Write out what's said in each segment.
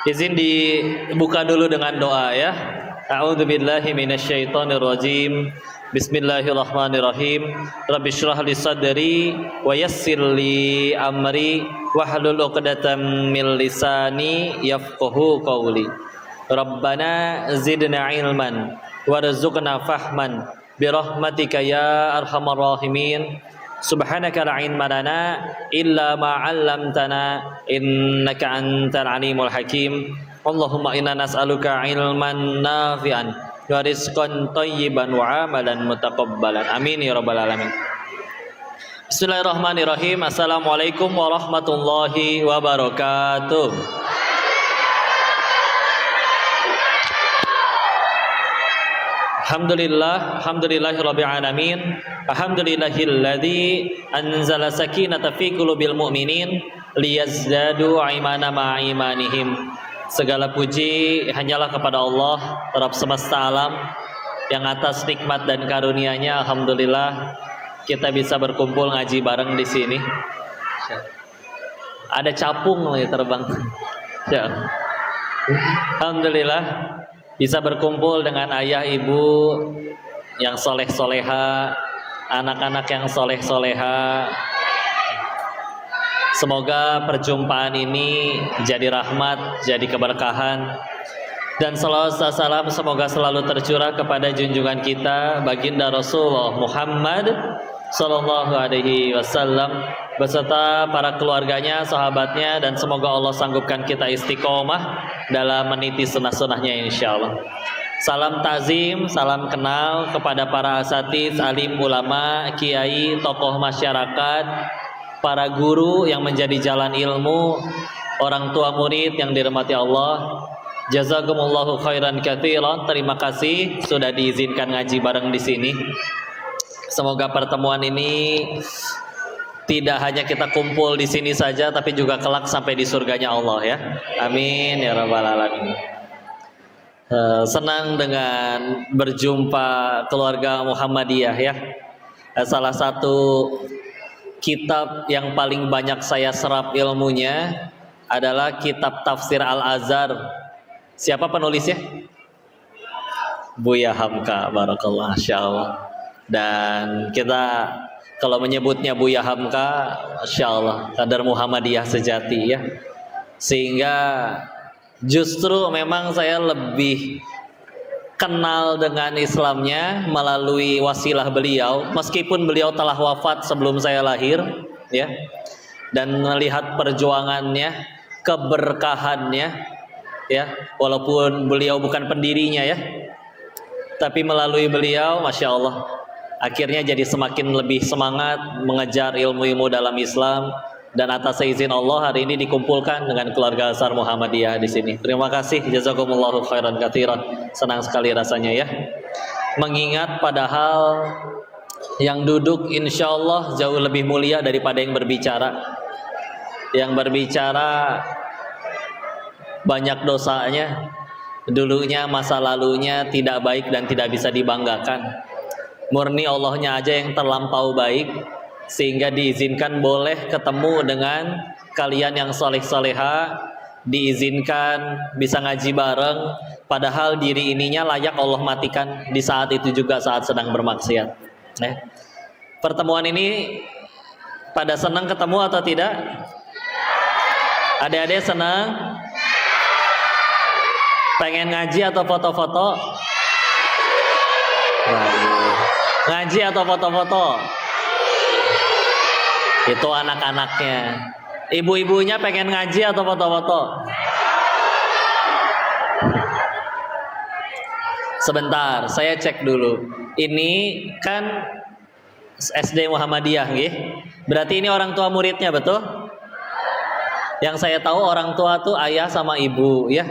Izin dibuka dulu dengan doa ya. A'udzubillahi minasyaitonirrajim. Bismillahirrahmanirrahim. Rabbi shrah li sadri wa yassir li amri wahlul 'uqdatam min lisani yafqahu qawli. Rabbana zidna ilman warzuqna fahman birahmatika ya arhamar rahimin. Subhanaka la ilma lana illa ma 'allamtana innaka antal alimul hakim. Allahumma inna nas'aluka ilman nafi'an wa rizqan thayyiban wa amalan mutaqabbalan. Amin ya rabbal alamin. Bismillahirrahmanirrahim. Assalamualaikum warahmatullahi wabarakatuh. Alhamdulillahirabbil alamin. Alhamdulillahilladzi anzala sakinata fi qulubil mu'minin liyazdadu imana ma'a imanihim. Segala puji hanyalah kepada Allah Rabb semesta alam yang atas nikmat dan karunia-Nya alhamdulillah kita bisa berkumpul ngaji bareng di sini. Ada capung lagi terbang. Ya. Alhamdulillah bisa berkumpul dengan ayah ibu yang soleh soleha, anak-anak yang soleh soleha. Semoga perjumpaan ini jadi rahmat, jadi keberkahan, dan salawat salam semoga selalu tercurah kepada junjungan kita baginda Rasulullah Muhammad Sallallahu Alaihi Wasallam beserta para keluarganya, sahabatnya, dan semoga Allah sanggupkan kita istiqomah dalam meniti sunnah-sunnahnya insyaallah. Salam takzim, salam kenal kepada para asatiz, alim ulama, kiai, tokoh masyarakat, para guru yang menjadi jalan ilmu, orang tua murid yang dirahmati Allah. Jazakumullahu khairan katsiran. Terima kasih sudah diizinkan ngaji bareng di sini. Semoga pertemuan ini tidak hanya kita kumpul di sini saja, tapi juga kelak sampai di surganya Allah ya. Amin ya rabbal alamin. Senang dengan berjumpa keluarga Muhammadiyah ya. Salah satu kitab yang paling banyak saya serap ilmunya adalah kitab Tafsir Al-Azhar. Siapa penulisnya? Buya Hamka, barakallah, insyaallah. Dan kita kalau menyebutnya Buya Hamka, Masya Allah, kadar Muhammadiyah sejati ya. Sehingga justru memang saya lebih kenal dengan Islamnya melalui wasilah beliau, meskipun beliau telah wafat sebelum saya lahir ya. Dan melihat perjuangannya, keberkahannya ya, walaupun beliau bukan pendirinya ya, tapi melalui beliau Masya Allah akhirnya jadi semakin lebih semangat mengejar ilmu-ilmu dalam Islam. Dan atas izin Allah hari ini dikumpulkan dengan keluarga besar Muhammadiyah di sini. Terima kasih, jazakumullahu khairan katsiran. Senang sekali rasanya ya. Mengingat padahal yang duduk insya Allah jauh lebih mulia daripada yang berbicara. Yang berbicara banyak dosanya, dulunya masa lalunya tidak baik dan tidak bisa dibanggakan. Murni Allahnya aja yang terlampau baik, sehingga diizinkan boleh ketemu dengan kalian yang soleh-soleha, diizinkan bisa ngaji bareng, padahal diri ininya layak Allah matikan di saat itu juga saat sedang bermaksiat. Pertemuan ini pada senang ketemu atau tidak? Adik-adik senang? Pengen ngaji atau foto-foto? Ngaji atau foto-foto? Itu anak-anaknya. Ibu-ibunya pengen ngaji atau foto-foto? Sebentar, saya cek dulu. Ini kan SD Muhammadiyah nggih. Berarti ini orang tua muridnya, betul? Yang saya tahu orang tua tuh ayah sama ibu ya.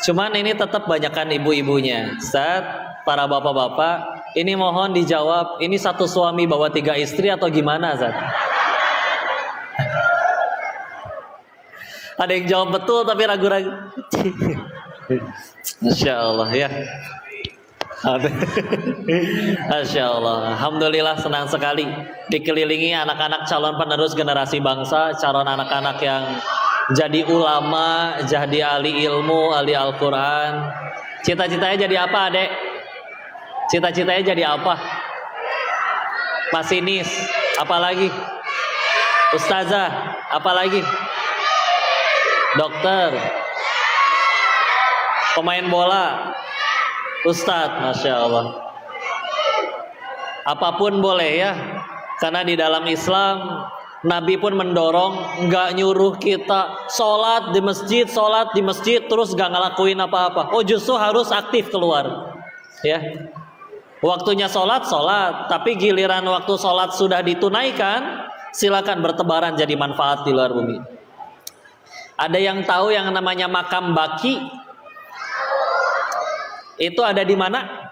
Cuman ini tetap banyakan ibu-ibunya. Ustaz, para bapak-bapak, ini mohon dijawab, ini satu suami bawa 3 istri atau gimana, Ustaz? Ada yang jawab betul tapi ragu-ragu. Masya Allah ya. Masya Allah. Alhamdulillah senang sekali dikelilingi anak-anak calon penerus generasi bangsa, calon anak-anak yang jadi ulama, jadi ahli ilmu, ahli Al-Quran. Cita-citanya jadi apa, adek? Cita-citanya jadi apa? Masinis, apalagi? Ustazah, apalagi? Dokter, pemain bola, ustadz, masya Allah. Apapun boleh ya, karena di dalam Islam Nabi pun mendorong, nggak nyuruh kita sholat di masjid terus nggak ngelakuin apa-apa. Oh, justru harus aktif keluar, ya. Waktunya sholat, tapi giliran waktu sholat sudah ditunaikan, silakan bertebaran jadi manfaat di luar bumi. Ada yang tahu yang namanya makam Baki? Itu ada di mana?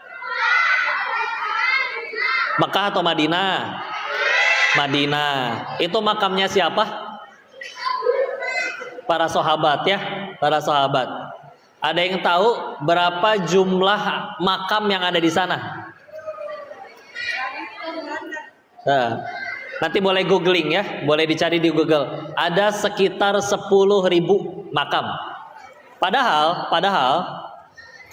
Mekah atau Madinah? Madinah. Itu makamnya siapa? Para sahabat ya, para sahabat. Ada yang tahu berapa jumlah makam yang ada di sana? Nah, nanti boleh googling ya, boleh dicari di Google. Ada sekitar 10.000 makam. Padahal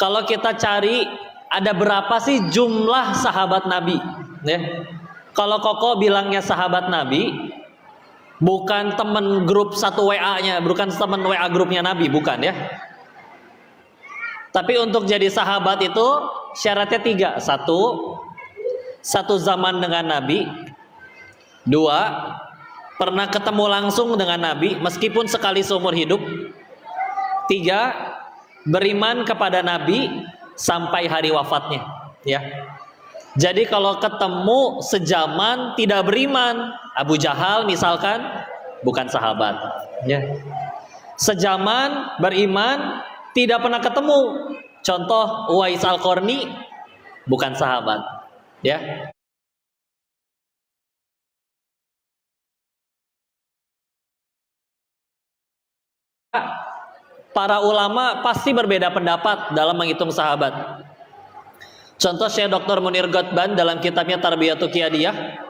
kalau kita cari ada berapa sih jumlah sahabat Nabi? Ya. Kalau Koko bilangnya sahabat Nabi, bukan teman grup satu WA-nya, bukan teman WA grupnya Nabi, bukan ya. Tapi untuk jadi sahabat itu syaratnya 3. Satu zaman dengan Nabi. 2, pernah ketemu langsung dengan Nabi meskipun sekali seumur hidup. 3, beriman kepada Nabi sampai hari wafatnya, ya. Jadi kalau ketemu sejaman tidak beriman, Abu Jahal misalkan, bukan sahabat, ya. Sejaman beriman tidak pernah ketemu, contoh Uwais Al-Qarni, bukan sahabat, ya. Para ulama pasti berbeda pendapat dalam menghitung sahabat. Contoh Syekh Dr. Munir Ghotban dalam kitabnya Tarbiyatul Qiyadiyah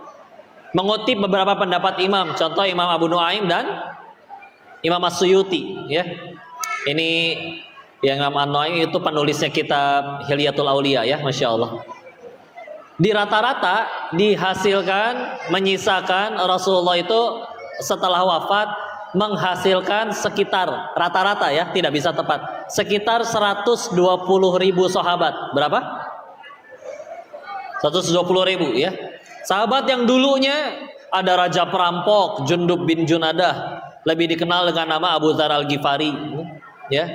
mengutip beberapa pendapat imam, contoh Imam Abu Nuaim dan Imam As-Suyuti, ya. Ini yang Imam An-Nuaim itu penulisnya kitab Hilyatul Auliya, ya, masya Allah. Di rata-rata dihasilkan, menyisakan Rasulullah itu setelah wafat menghasilkan sekitar rata-rata ya, tidak bisa tepat, sekitar 120.000 sahabat. Berapa? 120.000 ya. Sahabat yang dulunya ada raja perampok Jundub bin Junadah, lebih dikenal dengan nama Abu Dzar Al-Ghifari, ya.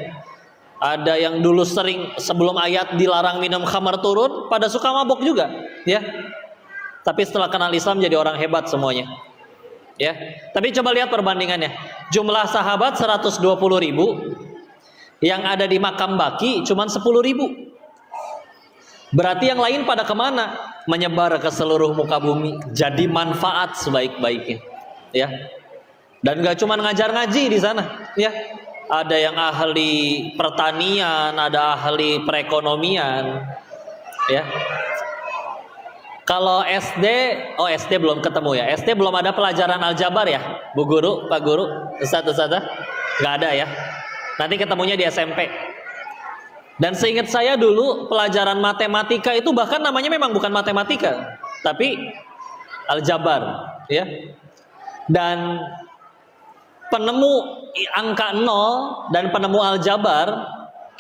Ada yang dulu sering sebelum ayat dilarang minum khamar turun pada suka mabok juga, ya. Tapi setelah kenal Islam jadi orang hebat semuanya. Ya, tapi coba lihat perbandingannya. Jumlah sahabat 120.000, yang ada di makam Baki cuma 10.000. Berarti yang lain pada kemana? Menyebar ke seluruh muka bumi, jadi manfaat sebaik-baiknya. Ya, dan gak cuma ngajar ngaji di sana. Ya, ada yang ahli pertanian, ada ahli perekonomian. Ya. Kalau SD, SD belum ketemu ya. SD belum ada pelajaran aljabar ya, Bu Guru, Pak Guru, Ustadz-ustadzah? Nggak ada ya. Nanti ketemunya di SMP. Dan seingat saya dulu pelajaran matematika itu bahkan namanya memang bukan matematika, tapi aljabar, ya. Dan penemu angka 0 dan penemu aljabar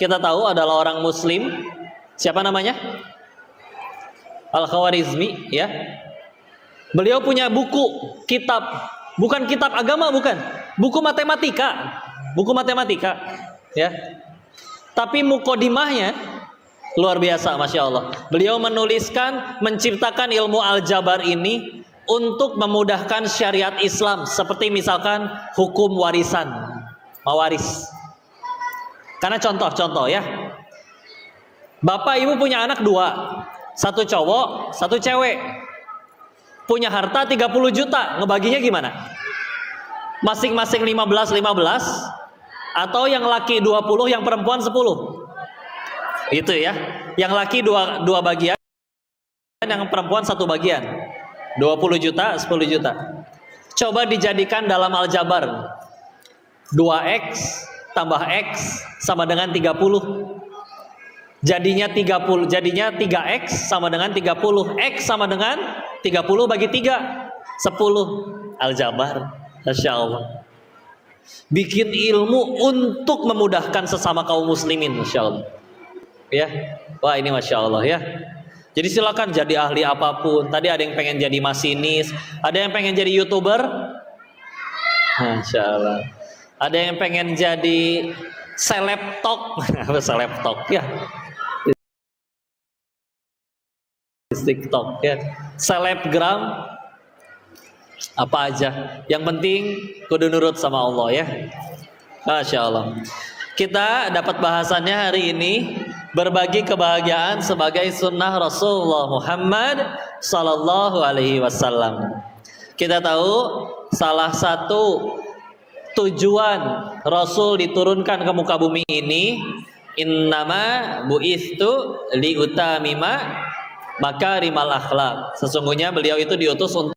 kita tahu adalah orang Muslim. Siapa namanya? Al-Khawarizmi, ya. Beliau punya buku, kitab, bukan kitab agama, bukan, buku matematika, ya. Tapi mukodimahnya luar biasa, masya Allah. Beliau menuliskan, menciptakan ilmu aljabar ini untuk memudahkan syariat Islam, seperti misalkan hukum warisan, mawaris. Karena contoh ya, bapak ibu punya anak 2, 1 cowok, 1 cewek, punya harta 30 juta, ngebaginya gimana? Masing-masing 15 atau yang laki 20, yang perempuan 10? Itu ya, yang laki 2 bagian, yang perempuan 1 bagian, 20 juta, 10 juta. Coba dijadikan dalam aljabar, 2x tambah x sama dengan 30. Jadinya 3x sama dengan 30. X sama dengan 30 bagi 3, 10. Aljabar. Masya Allah. Bikin ilmu untuk memudahkan sesama kaum muslimin. Masya Allah. Ya, wah ini Masya Allah ya. Jadi silakan jadi ahli apapun. Tadi ada yang pengen jadi masinis, ada yang pengen jadi YouTuber. Masya Allah. Ada yang pengen jadi selebtok. Apa selebtok ya? TikTok ya. Selebgram. Apa aja. Yang penting kudu nurut sama Allah ya. Masya Allah. Kita dapat bahasannya hari ini, berbagi kebahagiaan sebagai sunnah Rasulullah Muhammad Sallallahu Alaihi Wasallam. Kita tahu salah satu tujuan Rasul diturunkan ke muka bumi ini, innama bu'istu liutamima makarimal akhlak. Sesungguhnya beliau itu diutus untuk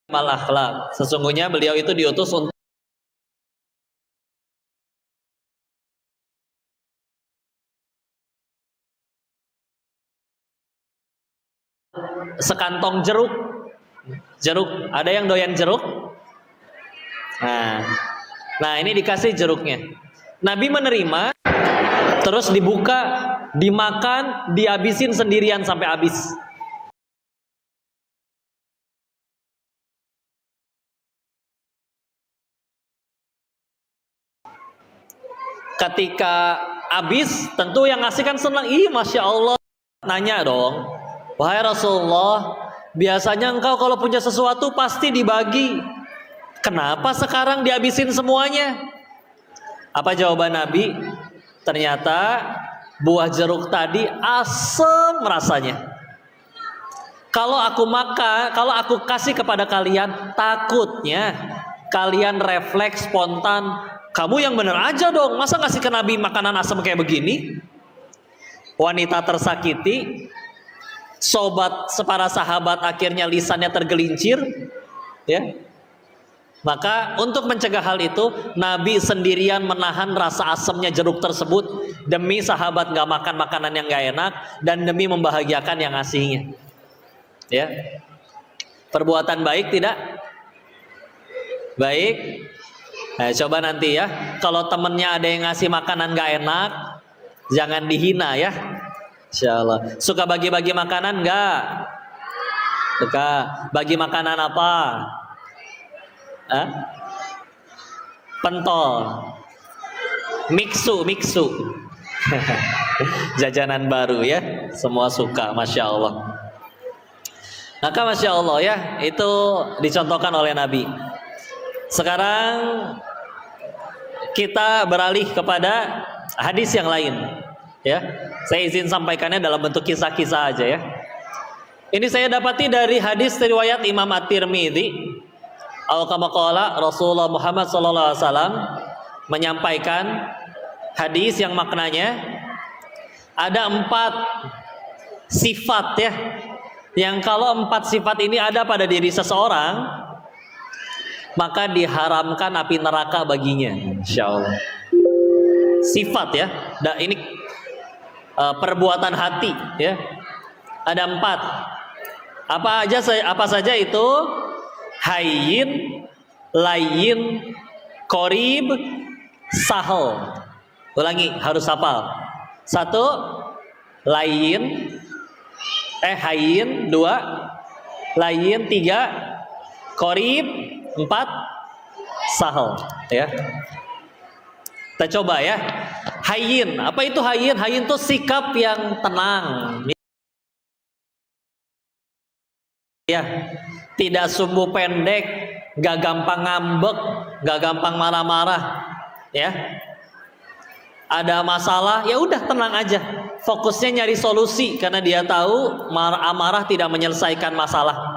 mal akhlak. Sesungguhnya beliau itu diutus untuk sekantong jeruk. Jeruk, ada yang doyan jeruk? Nah, ini dikasih jeruknya. Nabi menerima, terus dibuka, dimakan, dihabisin sendirian sampai habis. Ketika habis, tentu yang ngasih kan senang. Ih, Masya Allah. Nanya dong, wahai Rasulullah, biasanya engkau kalau punya sesuatu pasti dibagi. Kenapa sekarang dihabisin semuanya? Apa jawaban Nabi? Ternyata buah jeruk tadi asam rasanya. Kalau aku makan, kalau aku kasih kepada kalian, takutnya kalian refleks spontan. Kamu yang bener aja dong, masa ngasih ke Nabi makanan asam kayak begini? Wanita tersakiti, para sahabat akhirnya lisannya tergelincir, ya. Maka untuk mencegah hal itu, Nabi sendirian menahan rasa asamnya jeruk tersebut demi sahabat nggak makan makanan yang nggak enak dan demi membahagiakan yang ngasihnya. Ya, perbuatan baik tidak? Baik. Nah, coba nanti ya, kalau temennya ada yang ngasih makanan gak enak, jangan dihina ya. Insyaallah. Suka bagi-bagi makanan gak? Suka. Bagi makanan apa? Hah? Pentol. Miksu. Jajanan baru ya. Semua suka, Masya Allah. Maka Masya Allah ya, itu dicontohkan oleh Nabi. Sekarang kita beralih kepada hadis yang lain, ya. Saya izin sampaikannya dalam bentuk kisah-kisah aja ya. Ini saya dapati dari hadis riwayat Imam At-Tirmidzi. Kama qala Rasulullah Muhammad sallallahu alaihi wasallam menyampaikan hadis yang maknanya ada 4 sifat ya. Yang kalau 4 sifat ini ada pada diri seseorang, maka diharamkan api neraka baginya, insyaallah. Sifat ya, ini perbuatan hati ya. Ada 4. Apa saja itu? Hayyin, layyin, qorib, sahal. Ulangi, harus hafal. 1, layyin, hayyin. 2, layyin. 3, qorib. 4, sahal ya. Kita coba ya. Hayyin, apa itu hayyin? Hayyin itu sikap yang tenang. Ya, tidak sumbu pendek, gak gampang ngambek, gak gampang marah-marah. Ya. Ada masalah, ya udah tenang aja. Fokusnya nyari solusi karena dia tahu amarah tidak menyelesaikan masalah.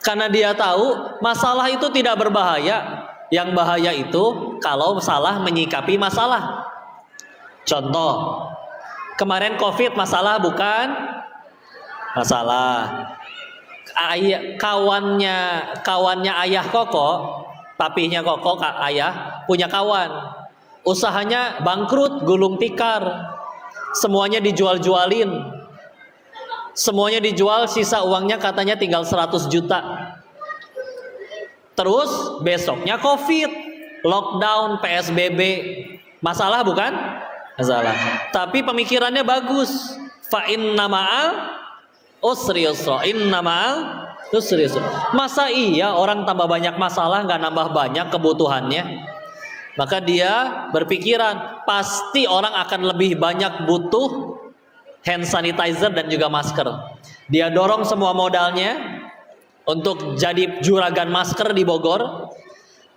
Karena dia tahu masalah itu tidak berbahaya. Yang bahaya itu kalau salah menyikapi masalah. Contoh, kemarin COVID masalah bukan? masalah. Kawannya ayah Koko, papinya Koko, ayah punya kawan, usahanya bangkrut, gulung tikar, semuanya dijual-jualin, semuanya dijual, sisa uangnya katanya tinggal 100 juta. Terus besoknya COVID, lockdown, PSBB. Masalah bukan? Masalah. Tapi pemikirannya bagus. Fa inna ma'al usri yusra. Inna ma'al usri yusra. Masa iya orang tambah banyak masalah nggak nambah banyak kebutuhannya? Maka dia berpikiran pasti orang akan lebih banyak butuh hand sanitizer dan juga masker. Dia dorong semua modalnya untuk jadi juragan masker di Bogor.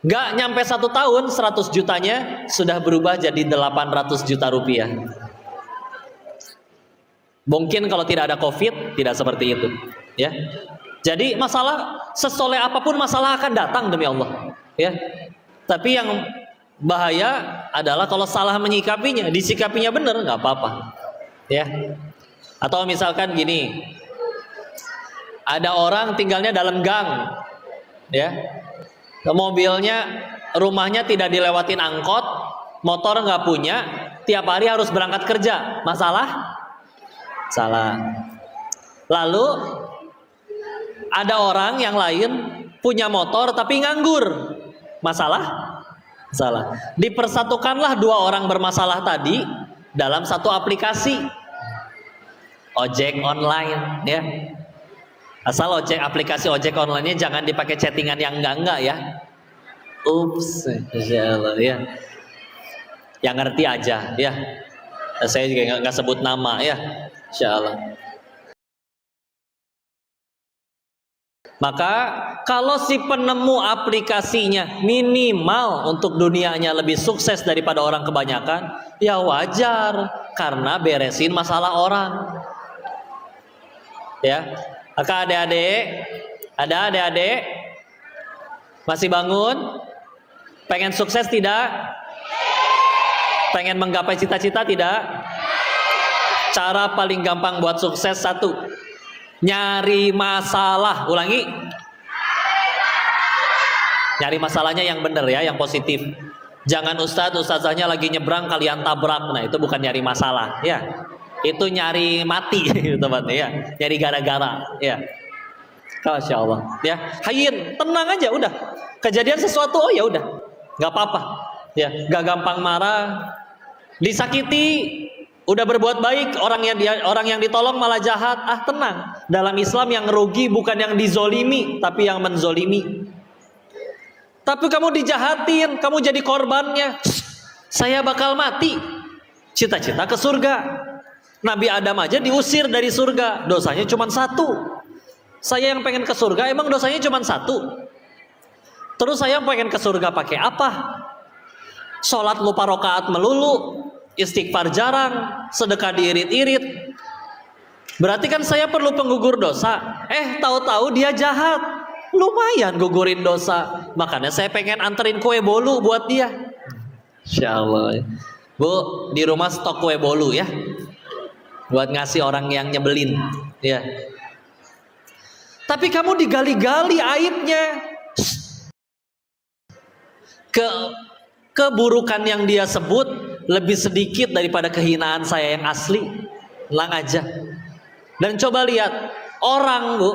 Gak nyampe 1 tahun 100 jutanya sudah berubah jadi 800 juta rupiah. Mungkin kalau tidak ada COVID tidak seperti itu, ya. Jadi masalah sesoleh apapun masalah akan datang demi Allah, ya. Tapi yang bahaya adalah kalau salah menyikapinya, disikapinya benar nggak apa-apa, ya. Atau misalkan gini, ada orang tinggalnya dalam gang, ya. Mobilnya, rumahnya tidak dilewatin angkot, motor nggak punya, tiap hari harus berangkat kerja. Masalah? Salah. Lalu ada orang yang lain punya motor tapi nganggur. Masalah? Salah. Dipersatukanlah 2 orang bermasalah tadi dalam satu aplikasi ojek online, ya. Asal aplikasi ojek online-nya jangan dipakai chattingan yang enggak ya. Ups, insyaallah ya. Yang ngerti aja ya. Saya juga nggak sebut nama ya. Insyaallah. Maka kalau si penemu aplikasinya minimal untuk dunianya lebih sukses daripada orang kebanyakan, ya wajar karena beresin masalah orang. Ya. Maka adik-adik, ada adik-adik masih bangun? Pengen sukses tidak? Pengen menggapai cita-cita tidak? Cara paling gampang buat sukses 1, nyari masalah. Ulangi, nyari masalahnya yang benar ya, yang positif. Jangan ustazahnya lagi nyebrang kalian tabrak. Nah itu bukan nyari masalah ya. Itu nyari mati teman-teman ya, nyari gara-gara ya. Masya Allah ya. Hayyin, tenang aja udah. Kejadian sesuatu, oh ya udah, nggak apa-apa ya, nggak gampang marah. Disakiti udah berbuat baik, orang yang ditolong malah jahat, tenang. Dalam Islam yang rugi bukan yang dizolimi tapi yang menzolimi. Tapi kamu dijahatin, kamu jadi korbannya. Saya bakal mati, cita-cita ke surga. Nabi Adam aja diusir dari surga, dosanya cuma 1. Saya yang pengen ke surga, emang dosanya cuma 1. Terus saya pengen ke surga pakai apa? Sholat lupa rokaat melulu, istighfar jarang, sedekah diirit-irit. Berarti kan saya perlu penggugur dosa. Tahu-tahu dia jahat, lumayan gugurin dosa. Makanya saya pengen anterin kue bolu buat dia. Insyaallah. Bu, di rumah stok kue bolu ya, buat ngasih orang yang nyebelin ya. Tapi kamu digali-gali aibnya, keburukan yang dia sebut lebih sedikit daripada kehinaan saya yang asli. Lang aja. Dan coba lihat orang bu,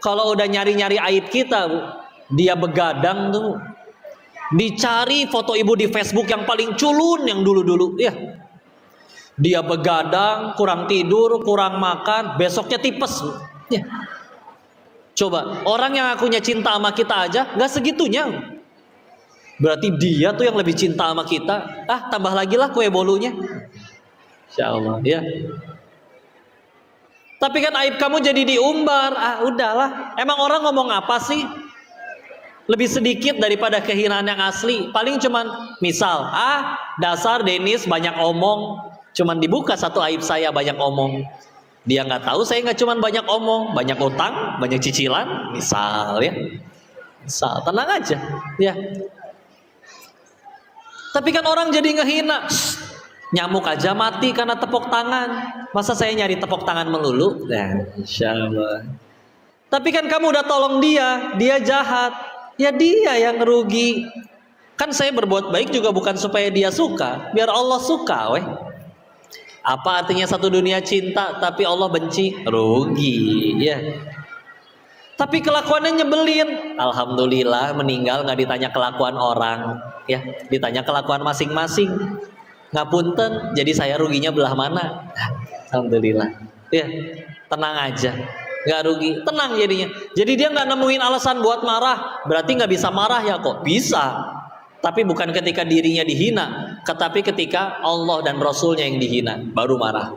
kalau udah nyari-nyari aib kita bu, dia begadang tuh, dicari foto ibu di Facebook yang paling culun yang dulu-dulu ya. Dia begadang, kurang tidur, kurang makan, besoknya tipes. Ya. Coba, orang yang akunya cinta sama kita aja gak segitunya. Berarti dia tuh yang lebih cinta sama kita. Tambah lagi lah kue bolunya. Insyaallah ya. Tapi kan aib kamu jadi diumbar. Udahlah. Emang orang ngomong apa sih? Lebih sedikit daripada kehinaan yang asli. Paling cuman misal, dasar Denis banyak omong. Cuman dibuka satu aib saya banyak omong. Dia nggak tahu saya nggak cuman banyak omong, banyak utang, banyak cicilan, misal ya. Misal, tenang aja, ya. Tapi kan orang jadi ngehina. Nyamuk aja mati karena tepuk tangan. Masa saya nyari tepuk tangan melulu? Nah, insya Allah. Tapi kan kamu udah tolong dia jahat. Ya dia yang rugi. Kan saya berbuat baik juga bukan supaya dia suka, biar Allah suka, weh. Apa artinya satu dunia cinta tapi Allah benci? Rugi, ya. Tapi kelakuannya nyebelin. Alhamdulillah meninggal nggak ditanya kelakuan orang, ya, ditanya kelakuan masing-masing. Ngapunten, jadi saya ruginya belah mana? Alhamdulillah, ya, tenang aja, nggak rugi, tenang jadinya. Jadi dia nggak nemuin alasan buat marah. Berarti nggak bisa marah ya kok? Bisa, tapi bukan ketika dirinya dihina, tetapi ketika Allah dan Rasulnya yang dihina baru marah.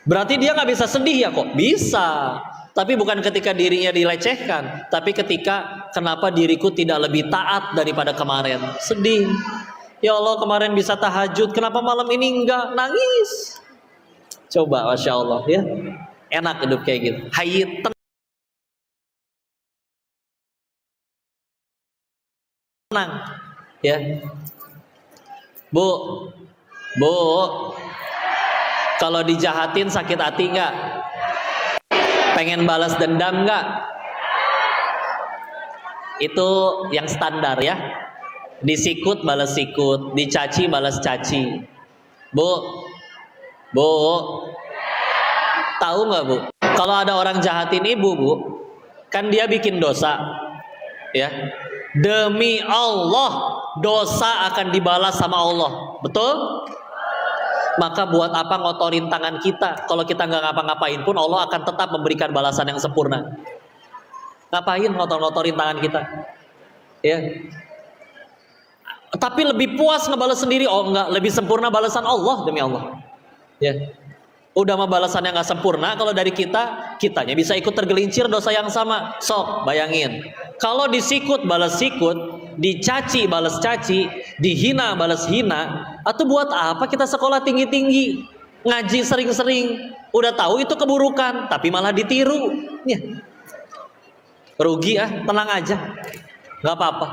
Berarti dia nggak bisa sedih ya kok? Bisa, tapi bukan ketika dirinya dilecehkan, tapi ketika kenapa diriku tidak lebih taat daripada kemarin. Sedih. Ya Allah, kemarin bisa tahajud, kenapa malam ini enggak? Nangis. Coba, Masya Allah, ya. Enak hidup kayak gitu. Hayy, tenang, ya. Bu, kalau dijahatin sakit hati enggak? Pengen balas dendam enggak? Itu yang standar, ya. Disikut balas sikut, dicaci balas caci. Bu, tahu nggak bu? Kalau ada orang jahatin ibu, bu, kan dia bikin dosa, ya. Demi Allah, dosa akan dibalas sama Allah, betul? Maka buat apa ngotorin tangan kita? Kalau kita nggak ngapa-ngapain pun Allah akan tetap memberikan balasan yang sempurna. Ngapain ngotor-ngotorin tangan kita? Ya. Tapi lebih puas ngebalas sendiri. Oh enggak, lebih sempurna balasan Allah, demi Allah, ya. Udah mah balasan yang nggak sempurna. Kalau dari kitanya bisa ikut tergelincir dosa yang sama. Sok bayangin, kalau disikut balas sikut, dicaci balas caci, dihina balas hina, atau buat apa kita sekolah tinggi-tinggi, ngaji sering-sering, udah tahu itu keburukan tapi malah ditiru, ya. Rugi ah, tenang aja, nggak apa-apa,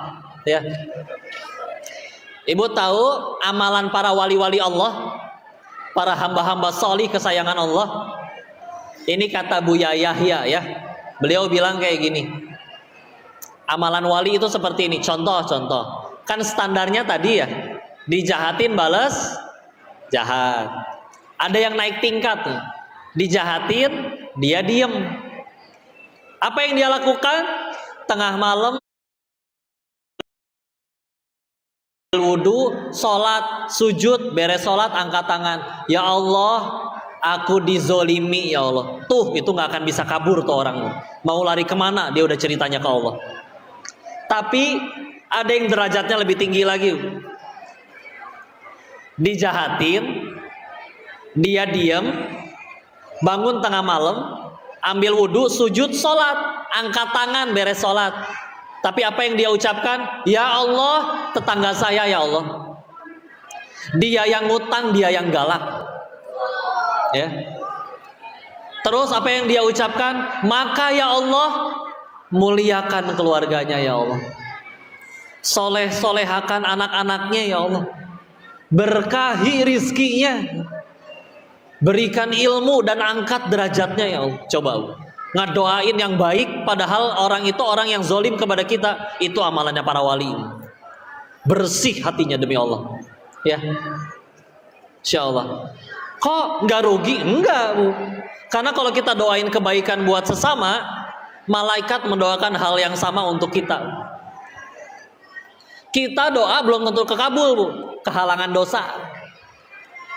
ya. Ibu tahu amalan para wali-wali Allah, para hamba-hamba solih kesayangan Allah? Ini kata Buya Yahya, ya. Beliau bilang kayak gini. Amalan wali itu seperti ini. Contoh. Kan standarnya tadi ya, dijahatin balas jahat. Ada yang naik tingkat nih. Dijahatin, dia diem. Apa yang dia lakukan? Tengah malam wudu, sholat, sujud, beres sholat, angkat tangan. Ya Allah, aku dizolimi ya Allah. Tuh, itu gak akan bisa kabur tuh orang. Mau lari kemana, dia udah ceritanya ke Allah. Tapi ada yang derajatnya lebih tinggi lagi. Dijahatin, dia diam, bangun tengah malam, ambil wudu, sujud, sholat, angkat tangan, beres sholat. Tapi apa yang dia ucapkan? Ya Allah, tetangga saya ya Allah, dia yang ngutang, dia yang galak, ya. Terus apa yang dia ucapkan? Maka ya Allah, muliakan keluarganya ya Allah, soleh-solehakan anak-anaknya ya Allah, berkahi rizkinya, berikan ilmu dan angkat derajatnya ya Allah. Coba ngedoain yang baik, padahal orang itu orang yang zolim kepada kita. Itu amalannya para wali. Bersih hatinya demi Allah, ya. Insya Allah. Kok nggak rugi? Enggak, bu. Karena kalau kita doain kebaikan buat sesama, malaikat mendoakan hal yang sama untuk kita. Kita doa belum tentu kekabul, bu. Kehalangan dosa.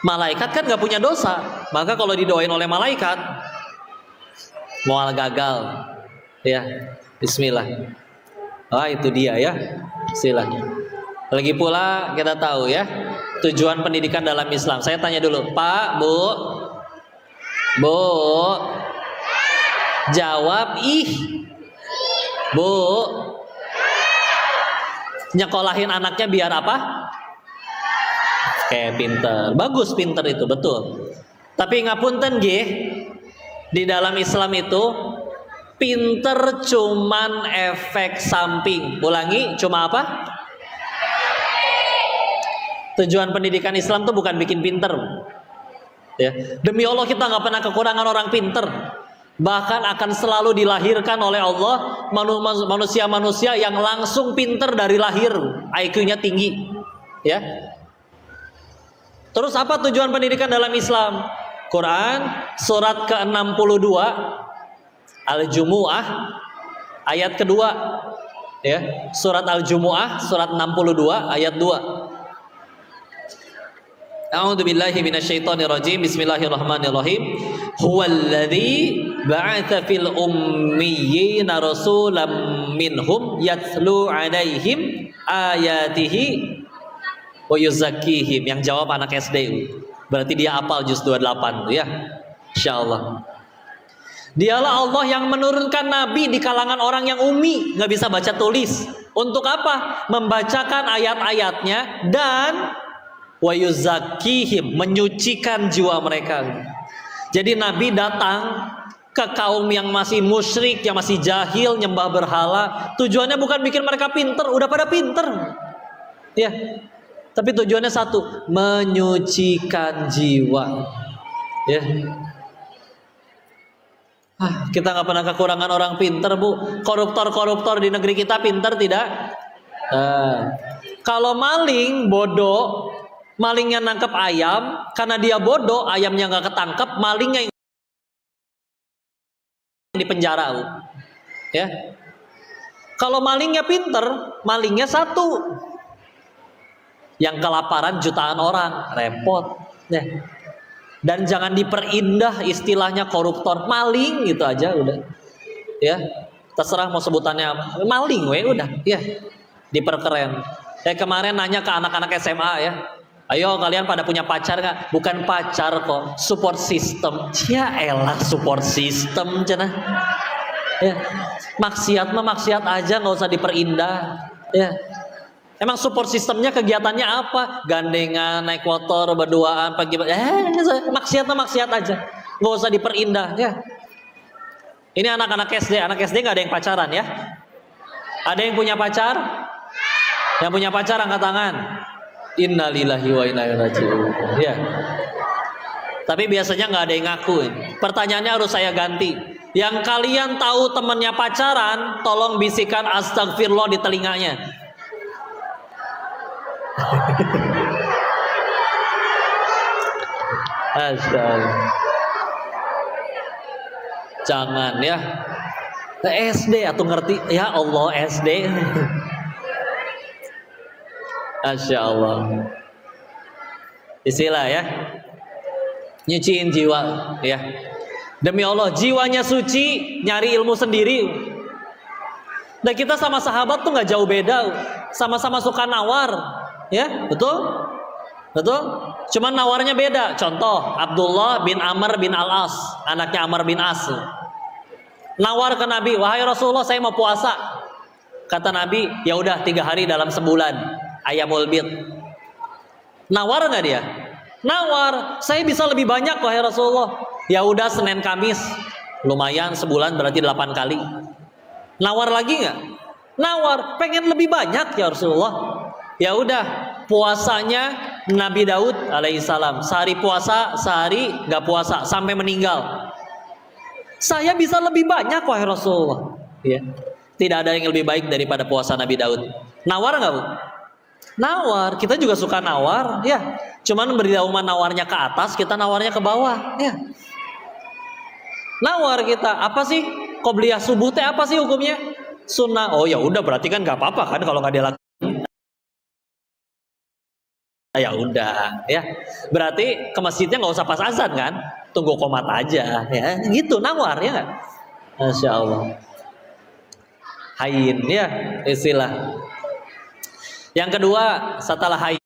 Malaikat kan nggak punya dosa, maka kalau didoain oleh malaikat, mual gagal, ya. Bismillah. Ah, itu dia ya. Bismillah. Lagi pula kita tahu ya, tujuan pendidikan dalam Islam. Saya tanya dulu, Pak, Bu, jawab ih. Bu, nyekolahin anaknya biar apa? Kayak pinter. Bagus, pinter itu betul. Tapi ngapunten nggih, di dalam Islam itu pinter cuman efek samping. Ulangi, cuma apa? Tujuan pendidikan Islam tuh bukan bikin pinter. Ya. Demi Allah kita nggak pernah kekurangan orang pinter. Bahkan akan selalu dilahirkan oleh Allah manusia-manusia yang langsung pinter dari lahir, IQ-nya tinggi. Ya. Terus apa tujuan pendidikan dalam Islam? Quran surat ke-62 Al-Jumu'ah ayat kedua. Ya, surat Al-Jumu'ah surat 62 ayat 2. A'udzubillahi minasyaitonirrajim. Bismillahirrahmanirrahim. Huwallazi ba'atsa fil ummiyina rasulam minhum yatlu 'alaihim ayatihi wa yuzakkihim. Yang jawab anak SD. Berarti dia hafal juz 28 ya. Insyaallah. Dialah Allah yang menurunkan nabi di kalangan orang yang ummi, nggak bisa baca tulis. Untuk apa? Membacakan ayat-ayatnya dan wa yuzakkihim, menyucikan jiwa mereka. Jadi Nabi datang ke kaum yang masih musyrik, yang masih jahil, nyembah berhala. Tujuannya bukan bikin mereka pinter, udah pada pinter. Ya. Tapi tujuannya satu, menyucikan jiwa. Ya. Kita nggak pernah kekurangan orang pinter, Bu. Koruptor-koruptor di negeri kita pinter tidak? Kalau maling bodoh, malingnya nangkep ayam, karena dia bodoh, ayamnya nggak ketangkep, malingnya yang di penjara, Bu. Ya. Kalau malingnya pinter, malingnya satu, yang kelaparan jutaan orang, repot. Ya. Dan jangan diperindah istilahnya koruptor, maling gitu aja udah. Ya, terserah mau sebutannya apa. Maling, udah, ya. Diperkeren. Kemarin nanya ke anak-anak SMA ya. Ayo kalian pada punya pacar nggak? Bukan pacar kok, support system. Ya elah support system cenah. Ya. Maksiat mah maksiat aja, nggak usah diperindah. Ya. Emang support sistemnya kegiatannya apa? Gandengan, naik motor, berduaan, pagi. Maksiat mah maksiat aja, nggak usah diperindah. Ya. Ini anak-anak SD, anak SD nggak ada yang pacaran ya? Ada yang punya pacar? Yang punya pacar angkat tangan. Innalillahi wa inna ilaihi raji'un. Ya. Tapi biasanya nggak ada yang ngaku. Pertanyaannya harus saya ganti. Yang kalian tahu temannya pacaran, tolong bisikan astagfirullah di telinganya. Astaga. Jangan ya. SD atau ngerti? Ya Allah SD. Masya Allah. Istilah ya. Nyuciin jiwa ya. Demi Allah jiwanya suci, nyari ilmu sendiri. Dan kita sama sahabat tuh nggak jauh beda, sama-sama suka nawar, ya betul, betul. Cuman nawarnya beda. Contoh Abdullah bin Amr bin Al-As, anaknya Amr bin As, nawar ke Nabi, wahai Rasulullah saya mau puasa. Kata Nabi, ya udah 3 hari dalam sebulan, ayamul bid. Nawar nggak dia? Nawar, saya bisa lebih banyak wahai Rasulullah. Ya udah Senin Kamis, lumayan sebulan berarti 8 kali. Nawar lagi nggak? Nawar, pengen lebih banyak ya Rasulullah. Ya udah, puasanya Nabi Daud alaihissalam, sehari puasa, sehari nggak puasa sampai meninggal. Saya bisa lebih banyak wahai Rasulullah. Ya. Tidak ada yang lebih baik daripada puasa Nabi Daud. Nawar nggak, Bu? Nawar, kita juga suka nawar, ya. Cuman berdauman nawarnya ke atas, kita nawarnya ke bawah, ya. Nawar kita, apa sih? Qobliyah subuh teh apa sih hukumnya? Sunnah. Oh ya udah berarti kan nggak apa-apa kan kalau nggak dilakukan. Ya udah, ya. Berarti ke masjidnya nggak usah pas azan kan? Tunggu qomat aja, ya. Gitu nawar ya nggak? Masya Allah. Hayin ya istilah. Yang kedua setelah hayin,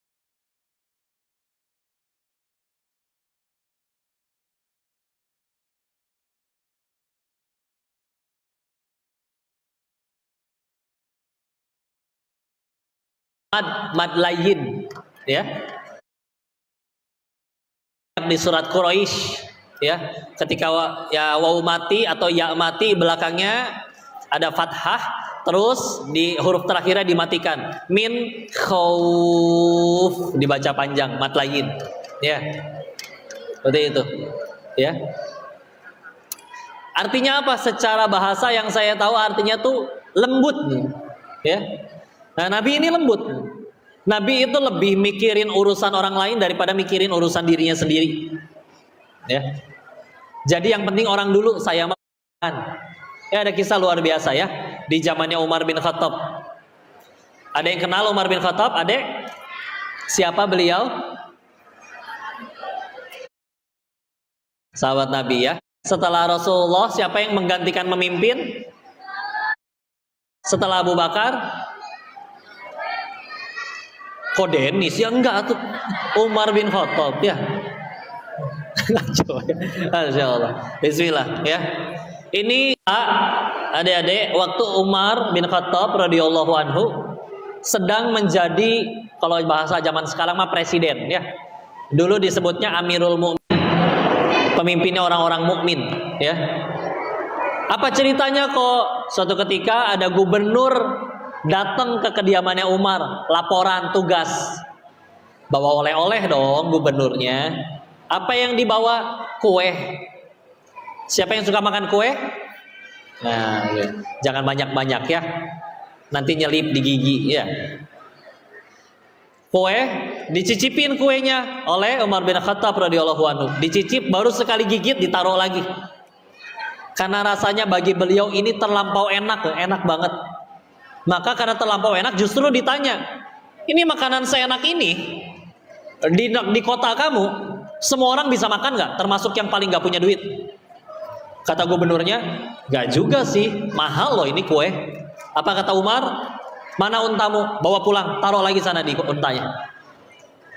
mad layin ya, di surat Quraisy ya, ketika ya waw mati atau ya mati belakangnya ada fathah, terus di huruf terakhirnya dimatikan. Min khauf dibaca panjang, mat lain. Ya. Seperti itu. Ya. Artinya apa? Secara bahasa yang saya tahu artinya tuh lembut. Ya. Nah, Nabi ini lembut. Nabi itu lebih mikirin urusan orang lain daripada mikirin urusan dirinya sendiri. Ya. Jadi yang penting orang dulu saya makan. Ya, ada kisah luar biasa ya di zamannya Umar bin Khattab. Ada yang kenal Umar bin Khattab? Adek? Siapa beliau? Sahabat Nabi ya. Setelah Rasulullah siapa yang menggantikan memimpin? Setelah Abu Bakar? Kok Denis? Ya enggak tuh, Umar bin Khattab ya. Masya Allah. Bismillah ya. Ini adik-adik, waktu Umar bin Khattab radhiyallahu anhu sedang menjadi, kalau bahasa zaman sekarang mah presiden ya. Dulu disebutnya Amirul Mukminin, pemimpinnya orang-orang mukmin ya. Apa ceritanya kok suatu ketika ada gubernur datang ke kediamannya Umar, laporan tugas. Bawa oleh-oleh dong gubernurnya. Apa yang dibawa? Kue. Siapa yang suka makan kue? Nah, ya. Jangan banyak-banyak ya. Nanti nyelip di gigi ya. Kue, dicicipin kuenya oleh Umar bin Khattab radhiyallahu anhu. Dicicip, baru sekali gigit ditaruh lagi. Karena rasanya bagi beliau ini terlampau enak, enak banget. Maka karena terlampau enak justru ditanya, ini makanan seenak ini di kota kamu semua orang bisa makan nggak? Termasuk yang paling nggak punya duit. Kata gubernurnya, nggak juga sih, mahal loh ini kue. Apa kata Umar? Mana untamu? Bawa pulang, taruh lagi sana di untanya.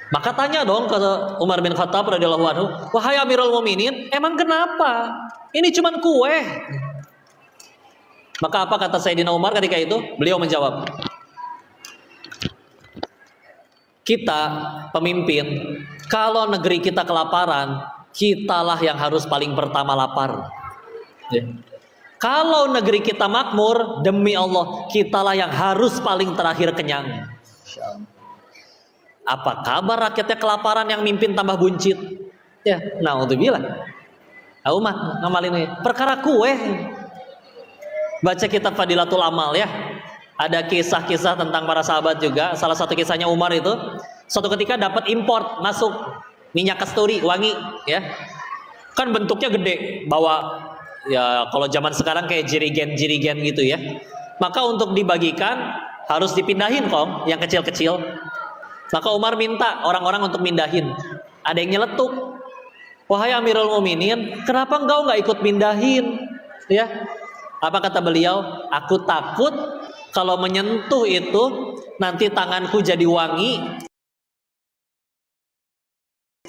Maka tanya dong ke Umar bin Khattab radhiyallahu anhu, wahai Amirul Mukminin, emang kenapa? Ini cuman kue. Maka apa kata Sayyidina Umar ketika itu? Beliau menjawab, kita pemimpin, kalau negeri kita kelaparan, kitalah yang harus paling pertama lapar. Ya. Kalau negeri kita makmur, demi Allah, kitalah yang harus paling terakhir kenyang. Apa kabar rakyatnya kelaparan yang mimpin tambah buncit? Ya, naudzubillah. Umat ngamalin ini perkara kue. Baca kitab Fadilatul Amal ya. Ada kisah-kisah tentang para sahabat juga. Salah satu kisahnya Umar itu, suatu ketika dapat import masuk minyak kasturi wangi ya. Kan bentuknya gede, bawa ya kalau zaman sekarang kayak jirigen-jirigen gitu ya. Maka untuk dibagikan harus dipindahin kok yang kecil-kecil. Maka Umar minta orang-orang untuk mindahin. Ada yang nyeletuk. Wahai Amirul Mukminin, kenapa engkau nggak ikut mindahin? Ya. Apa kata beliau? Aku takut kalau menyentuh itu nanti tanganku jadi wangi,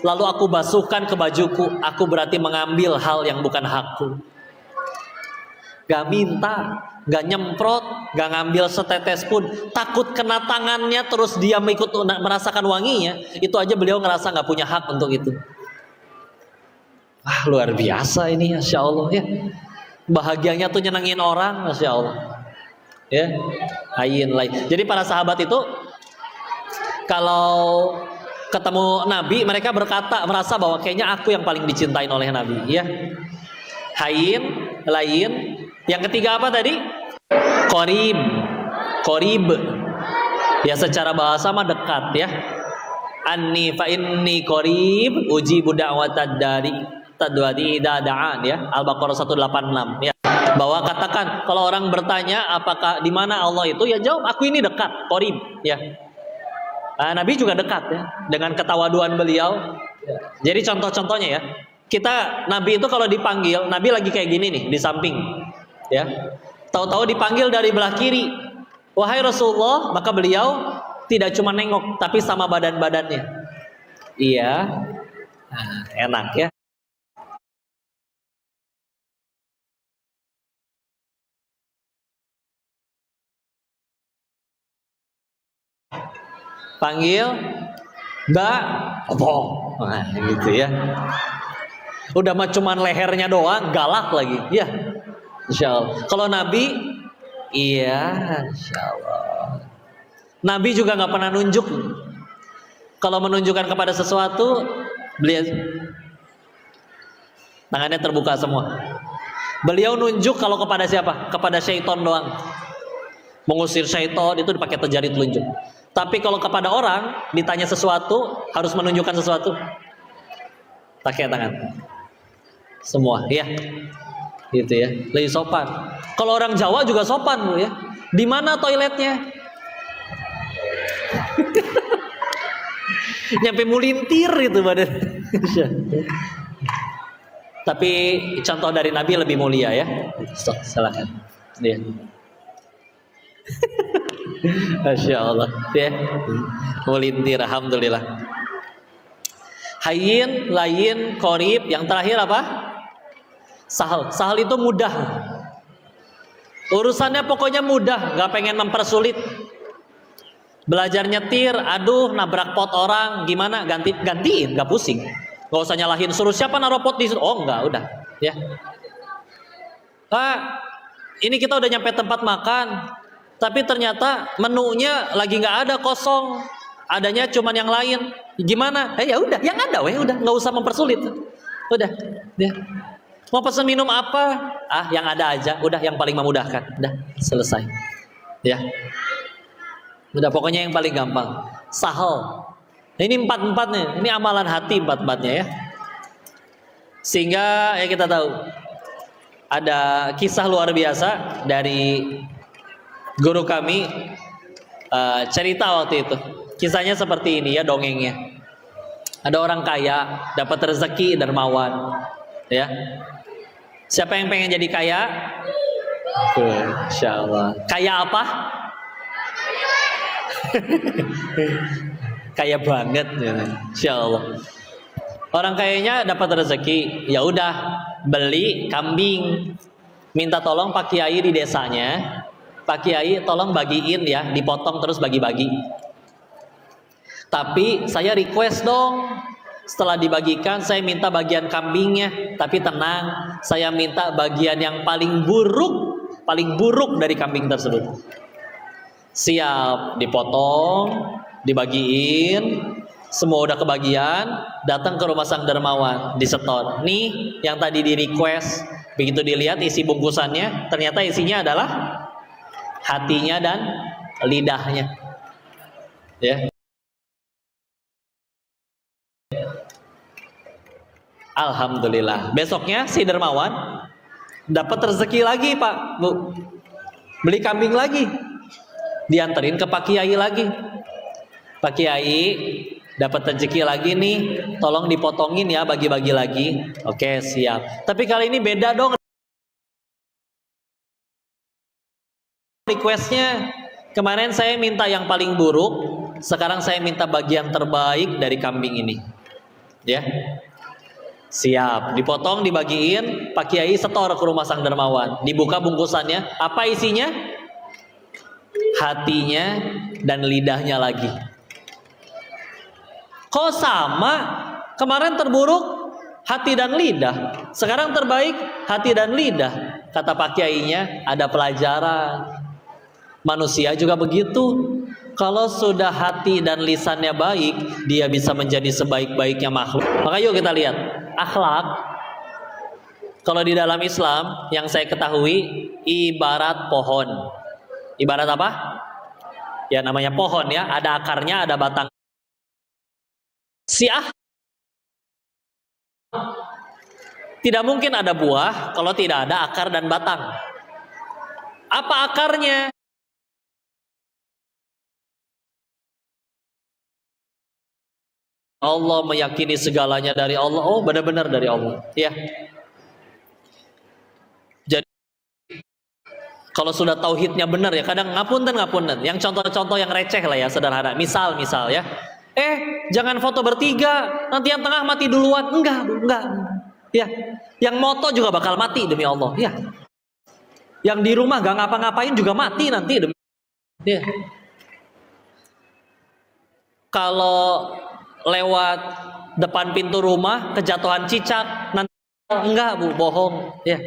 lalu aku basuhkan ke bajuku, aku berarti mengambil hal yang bukan hakku. Gak minta, gak nyemprot, gak ngambil setetes pun, takut kena tangannya terus dia ikut merasakan wanginya. Itu aja beliau ngerasa gak punya hak untuk itu. Wah, luar biasa ini, Masya Allah ya. Bahagianya tuh nyenengin orang, Masya Allah ya. Ayin lain. Jadi para sahabat itu kalau ketemu Nabi, mereka berkata, merasa bahwa kayaknya aku yang paling dicintain oleh Nabi ya. Hayin lain. Yang ketiga apa tadi? Qorib. Qorib ya, secara bahasa mah dekat ya. Anni fa inni qorib ujibu da'watad dari tadwadi dadaan ya. Al-Baqarah 186 ya. Bahwa katakan kalau orang bertanya apakah di mana Allah itu, ya jawab aku ini dekat, qorib ya. Nabi juga dekat ya dengan ketawaduan beliau. Jadi contoh-contohnya ya. Kita Nabi itu kalau dipanggil, Nabi lagi kayak gini nih di samping ya. Tahu-tahu dipanggil dari belah kiri. Wahai Rasulullah, maka beliau tidak cuma nengok tapi sama badan-badannya. Iya. Nah, enak ya. Panggil Mbak, nah, gitu ya. Udah mah cuman lehernya doang, galak lagi, ya. Insya Allah. Kalau Nabi Iya, insya Allah. Nabi juga nggak pernah nunjuk. Kalau menunjukkan kepada sesuatu, beliau tangannya terbuka semua. Beliau nunjuk kalau kepada siapa? Kepada syaitan doang. Mengusir syaitan itu dipakai jari telunjuk. Tapi kalau kepada orang ditanya sesuatu, harus menunjukkan sesuatu, pakai tangan. Semua, ya. Gitu ya. Lebih sopan. Kalau orang Jawa juga sopan, Bu ya. Di mana toiletnya? Nyampe mulintir itu badan. Tapi contoh dari Nabi lebih mulia ya. Silakan. Ya. Masya Allah ya. Mulintir, alhamdulillah. Hayyin, layin, qorib. Yang terakhir apa? Sahal. Sahal itu mudah. Urusannya pokoknya mudah, nggak pengen mempersulit. Belajar nyetir, aduh nabrak pot orang, gimana? Gantiin, nggak pusing. Nggak usah nyalahin, suruh siapa naruh pot di situ. Oh enggak, udah ya. Ini kita udah nyampe tempat makan, tapi ternyata menunya lagi nggak ada, kosong. Adanya cuman yang lain. Gimana? Ya udah, yang ada weh, udah nggak usah mempersulit. Udah, ya. Mau pesan minum apa? Yang ada aja, udah yang paling memudahkan. Udah, selesai. Ya. Udah pokoknya yang paling gampang. Sahal. Ini empat-empatnya. Ini amalan hati empat-empatnya ya. Sehingga ya kita tahu ada kisah luar biasa dari guru kami, cerita waktu itu. Kisahnya seperti ini ya, dongengnya. Ada orang kaya dapat rezeki dermawan, ya. Siapa yang pengen jadi kaya? Insya Allah. Kaya apa? Kaya banget, ya. Insya Allah. Orang kayanya dapat rezeki, ya udah beli kambing, minta tolong Pak Kiai di desanya, Pak Kiai tolong bagiin ya, dipotong terus bagi-bagi. Tapi saya request dong, setelah dibagikan saya minta bagian kambingnya, tapi tenang, saya minta bagian yang paling buruk dari kambing tersebut. Siap, dipotong, dibagiin, semua udah kebagian, datang ke rumah sang dermawan, disetor. Nih yang tadi di request, begitu dilihat isi bungkusannya, ternyata isinya adalah hatinya dan lidahnya. Ya. Alhamdulillah. Besoknya si dermawan dapat rezeki lagi, Pak, Bu. Beli kambing lagi. Dianterin ke Pak Kiai lagi. Pak Kiai dapat rezeki lagi nih, tolong dipotongin ya, bagi-bagi lagi. Oke, siap. Tapi kali ini beda dong requestnya. Kemarin saya minta yang paling buruk, sekarang saya minta bagian terbaik dari kambing ini. Ya. Siap, dipotong, dibagiin, Pak Kiai setor ke rumah sang dermawan. Dibuka bungkusannya, apa isinya? Hatinya dan lidahnya lagi. Kok sama? Kemarin terburuk hati dan lidah, sekarang terbaik hati dan lidah. Kata Pak Kiainya, ada pelajaran. Manusia juga begitu. Kalau sudah hati dan lisannya baik, dia bisa menjadi sebaik-baiknya makhluk. Maka yuk kita lihat akhlak. Kalau di dalam Islam yang saya ketahui ibarat pohon. Ibarat apa? Ya namanya pohon ya, ada akarnya, ada batang. Tidak mungkin ada buah kalau tidak ada akar dan batang. Apa akarnya? Allah, meyakini segalanya dari Allah. Oh, benar-benar dari Allah. Ya. Jadi kalau sudah tauhidnya benar ya, kadang ngapunten. Yang contoh-contoh yang receh lah ya, sederhana. Misal ya. Jangan foto bertiga, nanti yang tengah mati duluan. Enggak. Ya. Yang moto juga bakal mati demi Allah. Ya. Yang di rumah gak ngapa-ngapain juga mati nanti demi. Ya. Kalau lewat depan pintu rumah kejatuhan cicak nanti, enggak Bu, bohong ya.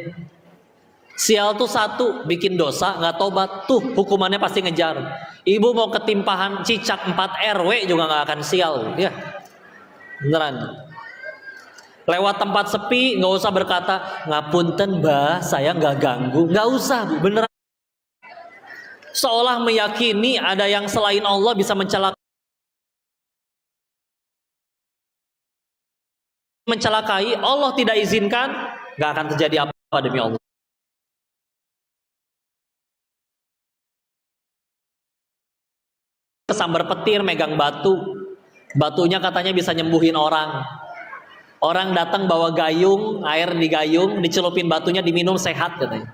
Sial tuh satu, bikin dosa nggak tobat, tuh hukumannya pasti ngejar. Ibu mau ketimpahan cicak 4 RW juga nggak akan sial, ya beneran. Lewat tempat sepi nggak usah berkata ngapunten mbah, saya nggak ganggu, nggak usah Bu, beneran. Seolah meyakini ada yang selain Allah bisa mencelakai, Allah tidak izinkan, nggak akan terjadi apa demi Allah. Kesambar petir megang batu, batunya katanya bisa nyembuhin orang. Orang datang bawa gayung, air di gayung, dicelupin batunya, diminum sehat katanya.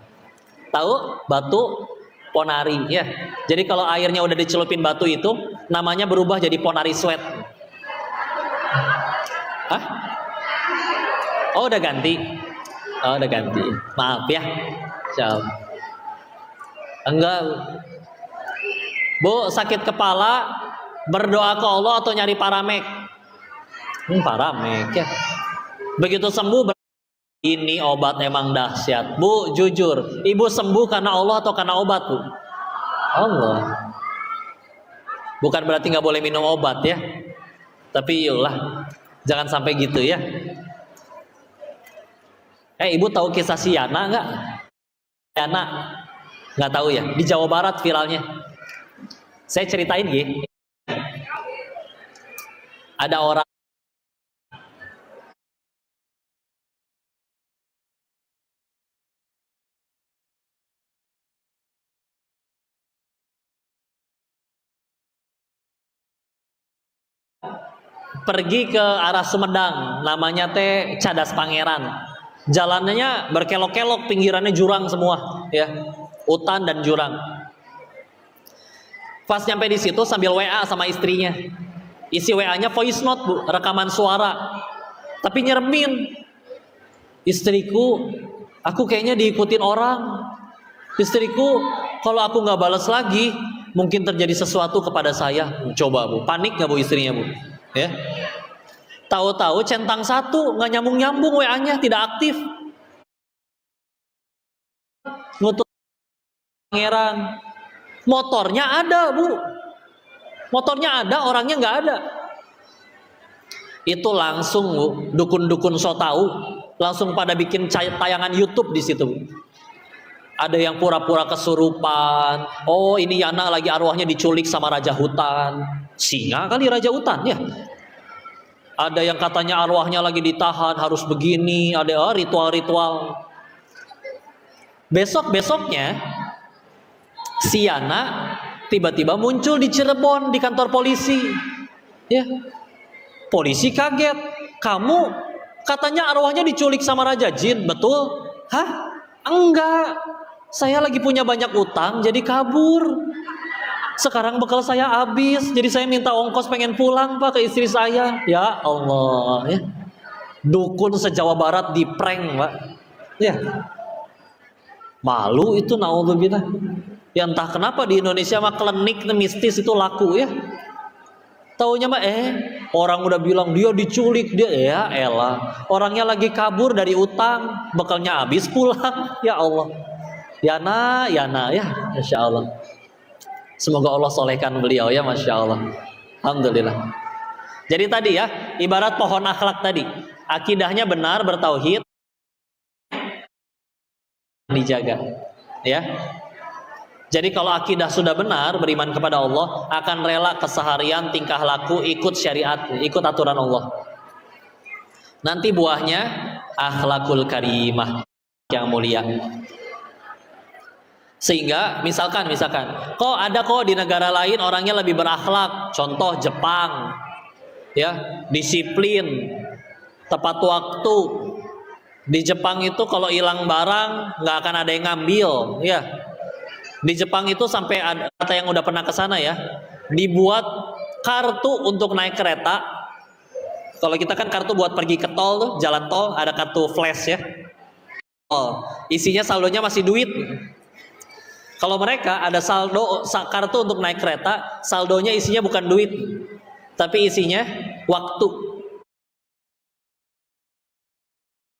Tahu batu ponari ya. Jadi kalau airnya udah dicelupin batu itu, namanya berubah jadi ponari sweat. Hah? Oh udah ganti. Oh udah ganti. Maaf ya. Ciao. Enggak. Bu, sakit kepala, berdoa ke Allah atau nyari paramek? Paramek ya. Begitu sembuh, ini obat emang dahsyat. Bu, jujur, ibu sembuh karena Allah atau karena obat, Bu? Allah. Bukan berarti nggak boleh minum obat ya. Tapi iyalah, jangan sampai gitu ya. Ibu tahu kisah si Yana nggak? Yana nggak tahu ya? Di Jawa Barat viralnya. Saya ceritain gini. Ada orang pergi ke arah Sumedang, namanya teh Cadas Pangeran. Jalannya berkelok-kelok, pinggirannya jurang semua, ya, hutan dan jurang. Pas nyampe di situ sambil WA sama istrinya. Isi WA-nya voice note, Bu, rekaman suara. Tapi nyeremin. Istriku, aku kayaknya diikutin orang. Istriku, kalau aku nggak balas lagi, mungkin terjadi sesuatu kepada saya. Coba Bu, panik nggak Bu istrinya Bu? Ya. Tahu-tahu centang satu, nggak nyambung-nyambung WA-nya, tidak aktif. Ngutus pangeran. Motornya ada Bu, motornya ada, orangnya nggak ada. Itu langsung Bu, dukun-dukun so tahu langsung pada bikin tayangan YouTube di situ Bu. Ada yang pura-pura kesurupan. Oh ini Yana lagi arwahnya diculik sama raja hutan. Singa kali raja hutan ya. Ada yang katanya arwahnya lagi ditahan harus begini. Ada ritual-ritual. Besok-besoknya si Yana tiba-tiba muncul di Cirebon di kantor polisi. Ya. Polisi kaget. Kamu katanya arwahnya diculik sama Raja Jin, betul? Hah? Enggak. Saya lagi punya banyak utang jadi kabur. Sekarang bekal saya habis, jadi saya minta ongkos pengen pulang Pak ke istri saya. Ya Allah, ya. Dukun se-Jawa Barat di prank, Pak. Ya. Malu itu naudzubillah. Ya entah kenapa di Indonesia mah klinik mistis itu laku ya. Taunya mah orang udah bilang dia diculik, dia ya elah. Orangnya lagi kabur dari utang, bekalnya habis pulang. Ya Allah. Yana ya, Masya Allah. Semoga Allah solehkan beliau ya, Masya Allah. Alhamdulillah. Jadi tadi ya, ibarat pohon akhlak tadi. Akidahnya benar, bertauhid, dijaga. Ya. Jadi kalau akidah sudah benar, beriman kepada Allah, akan rela keseharian tingkah laku ikut syariat, ikut aturan Allah. Nanti buahnya akhlakul karimah yang mulia. Sehingga misalkan kok ada kok di negara lain orangnya lebih berakhlak. Contoh Jepang. Ya, disiplin, tepat waktu. Di Jepang itu kalau hilang barang nggak akan ada yang ngambil, ya. Di Jepang itu sampai ada kata yang udah pernah ke sana ya, dibuat kartu untuk naik kereta. Kalau kita kan kartu buat pergi ke tol tuh, jalan tol ada kartu flash ya. Isinya saldonya masih duit. Kalau mereka ada kartu untuk naik kereta, saldonya isinya bukan duit, tapi isinya waktu.